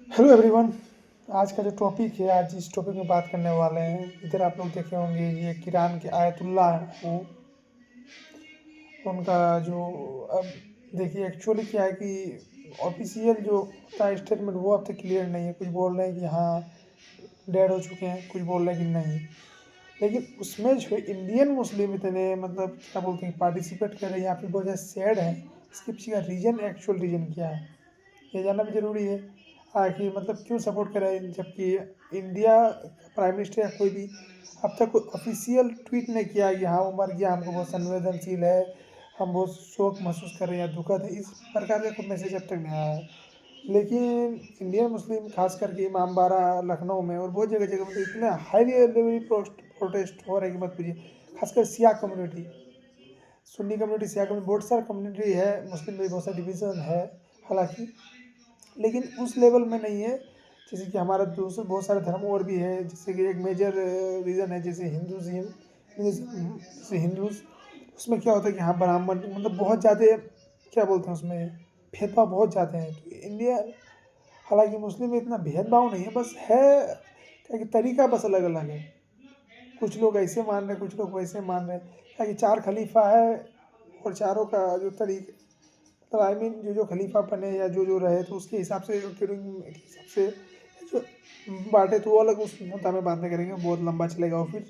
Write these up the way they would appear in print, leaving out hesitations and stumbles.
Hello everyone. आज का जो टॉपिक है, आज इस टॉपिक में बात करने वाले हैं। इधर आप लोग देखे होंगे, ये ईरान के आयतुल्ला हैं। उनका जो अब देखिए, एक्चुअली क्या है कि ऑफिशियल जो होता है स्टेटमेंट, वो अब तक क्लियर नहीं है। कुछ बोल रहे हैं कि हाँ डेड हो चुके हैं, कुछ बोल रहे हैं कि नहीं। लेकिन उसमें जो इंडियन मुस्लिम इतने मतलब क्या बोलते हैं पार्टिसिपेट कर रहे हैं, यहाँ पे बहुत ज़्यादा सैड है। इसके पीछे का रीज़न, एक्चुअल रीज़न क्या है, ये जानना भी ज़रूरी है। कि मतलब क्यों सपोर्ट कर रहे हैं, जबकि इंडिया प्राइम मिनिस्टर या कोई भी अब तक कोई ऑफिशियल ट्वीट नहीं किया कि हाँ वो मर गया, हमको बहुत संवेदनशील है, हम बहुत शोक महसूस कर रहे हैं या दुखद है, इस प्रकार का कोई मैसेज अब तक नहीं आया है। लेकिन इंडियन मुस्लिम खास करके इमामबाड़ा, लखनऊ में और बहुत जगह जगह मतलब इतना हाई लेवल प्रोटेस्ट हो रहा है कि मत पूछिए। खासकर Siya community, Sunni community, Siya community, बहुत सारा कम्युनिटी है, मुस्लिम में बहुत सारा डिवीज़न है हालांकि, लेकिन उस लेवल में नहीं है। जैसे कि हमारा दूसरे बहुत सारे धर्म और भी है, जैसे कि एक मेजर रीज़न है जैसे हिंदुज़म। जैसे हिंदूज, उसमें क्या होता है कि हाँ ब्राह्मण मतलब बहुत ज़्यादा क्या बोलते हैं उसमें भेदभाव बहुत ज़्यादा है। तो इंडिया, हालांकि मुस्लिम में इतना भेदभाव नहीं है, बस है क्या कि तरीका बस अलग अलग है। कुछ लोग ऐसे मान रहे हैं, कुछ लोग वैसे मान रहे हैं। क्या कि चार खलीफा है और चारों का जो तरीका, तो आई मीन जो जो खलीफा बने या जो जो रहे, तो उसके हिसाब से अकॉर्डिंग के हिसाब से जो बांटे, तो वो अलग उस मुद्दा में बात नहीं करेंगे, बहुत लंबा चलेगा। और फिर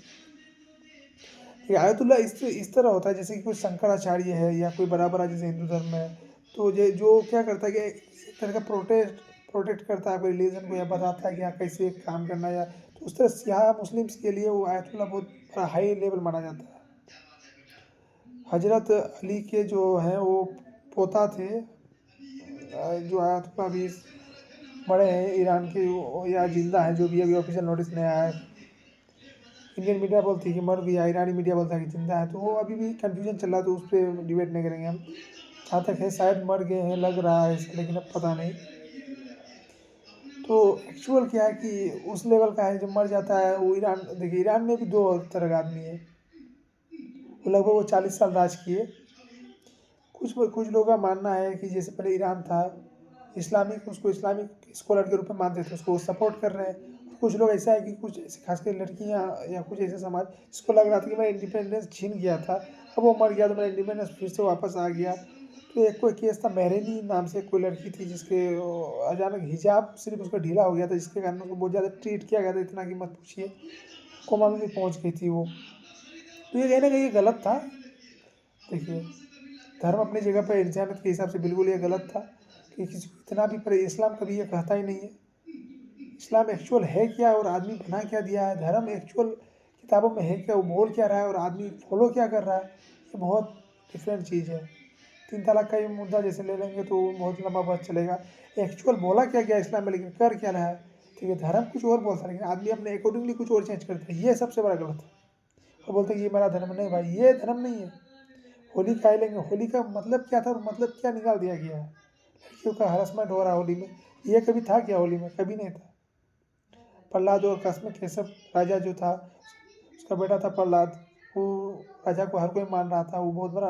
ये आयतुल्ला इस तरह होता है जैसे कि कोई शंकराचार्य है या कोई बड़ा बड़ा जैसे हिंदू धर्म में है। तो ये जो क्या करता है कि एक तरह का प्रोटेक्ट करता है अपने रिलीजन को, या बताता है कि हाँ कैसे काम करना है, या तो उस तरह सिया मुस्लिम्स के लिए वो आयतुल्ला बहुत बड़ा हाई लेवल माना जाता है। हजरत अली के जो हैं वो पोता थे, जो आयतुल्ला अभी बड़े हैं ईरान के, या जिंदा है, जो भी अभी ऑफिशियल नोटिस नहीं आया है। इंडियन मीडिया बोलती है कि मर गया, ईरानी मीडिया बोलता है कि जिंदा है, तो वो अभी भी कन्फ्यूजन चल रहा है, तो उस पर डिबेट नहीं करेंगे हम। जहाँ तक है शायद मर गए हैं, लग रहा है ऐसा, लेकिन अब पता नहीं। तो एक्चुअल क्या है कि उस लेवल का है, जब मर जाता है वो ईरान, देखिए ईरान में भी दो तरह का आदमी है। वो लगभग वो 40 साल राज किए। कुछ लोगों का मानना है कि जैसे पहले ईरान था, इस्लामिक, उसको इस्लामिक स्कॉलर के रूप में मानते थे, उसको सपोर्ट कर रहे हैं। कुछ लोग ऐसा है कि कुछ ऐसे खासकर लड़कियां या कुछ ऐसे समाज जिसको लग रहा था कि मेरा इंडिपेंडेंस छीन गया था, अब वो मर गया तो मेरा इंडिपेंडेंस फिर से वापस आ गया। तो एक कोई केस था, मेहरेनी नाम से कोई लड़की थी, जिसके अचानक हिजाब सिर्फ उसका ढीला हो गया था, जिसके कारण उसको बहुत ज़्यादा ट्रीट किया गया था, इतना कि मत पूछिए, कोमा में भी पहुँच गई थी वो। तो ये कहीं ना कहीं ये गलत था। देखिए, धर्म अपनी जगह पर इंसानियत के हिसाब से बिल्कुल ये गलत था कि किसी को इतना भी, पर इस्लाम कभी ये कहता ही नहीं है। इस्लाम एक्चुअल है क्या और आदमी बना क्या दिया है, धर्म एक्चुअल किताबों में है क्या, वो बोल क्या रहा है और आदमी फॉलो क्या कर रहा है, ये बहुत डिफरेंट चीज़ है। 3 तलाक का ये मुद्दा जैसे ले लेंगे तो बहुत लंबा बात चलेगा। एक्चुअल बोला क्या गया इस्लाम में, लेकिन कर क्या रहा है। ठीक है, धर्म कुछ और बोलता है, लेकिन आदमी अपने अकॉर्डिंगली कुछ और चेंज करता है, ये सबसे बड़ा गलत है। वो बोलते हैं कि ये मेरा धर्म नहीं, भाई ये धर्म नहीं है। होली का लेंगे, होली का मतलब क्या था और मतलब क्या निकाल दिया गया है। लड़कियों का हरासमेंट हो रहा है होली में, ये कभी था क्या होली में, कभी नहीं था। प्रहलाद और कसम केसव राजा जो था, उसका बेटा था प्रहलाद, वो राजा को हर कोई मान रहा था, वो बहुत बड़ा,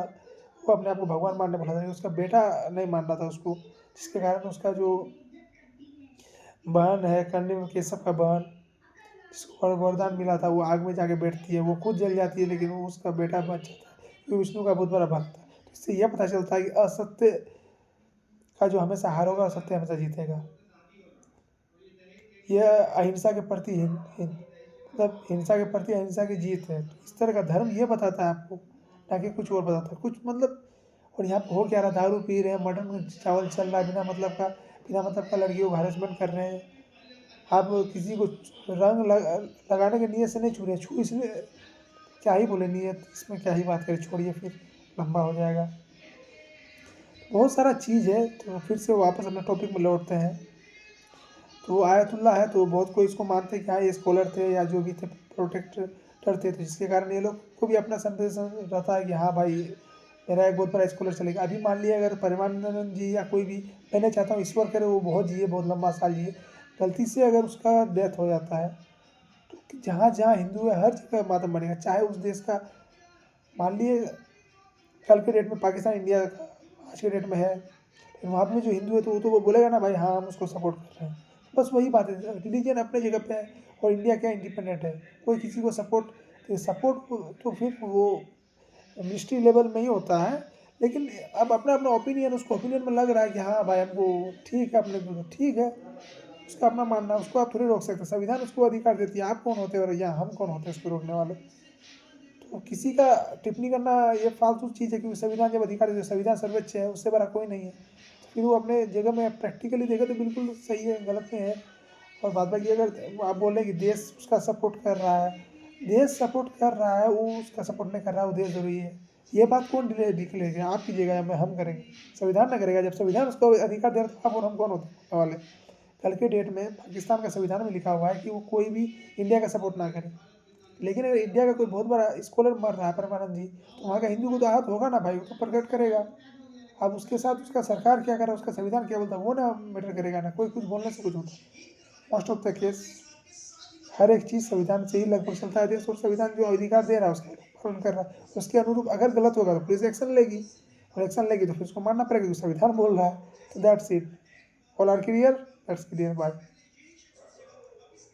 वो अपने आप को भगवान मानने वाला था, लेकिन उसका बेटा नहीं मान रहा था उसको, जिसके कारण उसका जो बहन है, कर्णी केसव का बहन, जिसको वरदान मिला था, वो आग में जाके बैठती है, वो खुद जल जाती है, लेकिन वो उसका बेटा बच जाता है, क्योंकि विष्णु का बहुत बड़ा भक्त था। तो इससे यह पता चलता है कि असत्य का जो हमेशा हार होगा, असत्य हमेशा जीतेगा। यह अहिंसा के प्रति मतलब हिंसा के प्रति अहिंसा की जीत है। तो इस तरह का धर्म ये बताता है आपको, ना कि कुछ और बताता है कुछ मतलब। और यहाँ पे हो क्या रहा, दारू पी रहे हैं, मटन चावल चल रहा है बिना मतलब का लड़कियों को हरेसमेंट कर रहे हैं। आप किसी को रंग लगाने के नीयत से नहीं छू रहे, छू इसलिए, क्या ही बोले नीयत, इसमें क्या ही बात करें, छोड़िए फिर लंबा हो जाएगा। बहुत सारा चीज़ है, तो फिर से वापस अपने टॉपिक में लौटते हैं। तो आयतुल्ला है, तो बहुत कोई इसको मानते हैं कि हाँ ये स्कॉलर थे या जो भी थे, प्रोटेक्टर थे, तो जिसके कारण ये लोग को भी अपना संदेश रहता है कि हाँ भाई मेरा एक बहुत बड़ा स्कॉलर चलेगा। अभी मान लिया अगर परमानंद जी या कोई भी, मैं नहीं चाहता हूँ ईश्वर करे वो बहुत जिए, बहुत लंबा साल जिए, गलती से अगर उसका डेथ हो जाता है, तो जहाँ जहाँ हिंदू है हर जगह मातम बनेगा, चाहे उस देश का, मान लिए कल के डेट में पाकिस्तान इंडिया आज के डेट में है, लेकिन वहाँ पे जो हिंदू है तो वो बोलेगा ना भाई हाँ हम उसको सपोर्ट कर रहे हैं। बस वही बात है, रिलीजन अपने जगह पे है और इंडिया क्या इंडिपेंडेंट है, कोई किसी को सपोर्ट तो फिर वो मिनिस्ट्री लेवल में ही होता है। लेकिन अब अपना अपना ओपिनियन, उसको ओपिनियन में लग रहा है कि हाँ भाई हमको ठीक है, अपने को ठीक है, उसका अपना मानना है, उसको आप थोड़ी रोक सकते, संविधान उसको अधिकार देती है, आप कौन होते हैं और या हम कौन होते हैं उसको रोकने वाले। तो किसी का टिप्पणी करना ये फालतू चीज़ है, क्योंकि संविधान जब अधिकार देते, संविधान सर्वोच्च है, उससे बड़ा कोई नहीं है। तो फिर वो अपने जगह में प्रैक्टिकली देखे तो बिल्कुल सही है, गलत नहीं है। और बाद बाकी अगर आप बोल रहे हैं कि देश उसका सपोर्ट कर रहा है, देश सपोर्ट कर रहा है, वो उसका सपोर्ट नहीं कर रहा है, वो देश जरूरी है, ये बात कौन डिक्लेयर, आप कीजिएगा या मैं हम करेंगे? संविधान ना करेगा। जब संविधान उसको अधिकार दे रहा है तो आप और हम कौन होते वाले? कल के डेट में पाकिस्तान का संविधान में लिखा हुआ है कि वो कोई भी इंडिया का सपोर्ट ना करे। लेकिन अगर इंडिया का कोई बहुत बड़ा स्कॉलर मर रहा है, परमानंद जी, तो वहाँ का हिंदू को तो आहत होगा ना भाई, वो तो प्रकट करेगा। अब उसके साथ उसका सरकार क्या कर रहा है, उसका संविधान क्या बोलता है, वो ना मैटर करेगा ना, कोई कुछ बोलने से कुछ होता है। मोस्ट ऑफ द केस हर एक चीज़ संविधान से ही लगभग चलता है देश, और संविधान जो अधिकार दे रहा है उसका पालन कर रहा है, उसके अनुरूप अगर गलत होगा तो पुलिस एक्शन लेगी, और एक्शन लेगी तो फिर उसको मानना पड़ेगा, क्योंकि संविधान बोल रहा है। तो that's it, all are clear, that's clear, bye.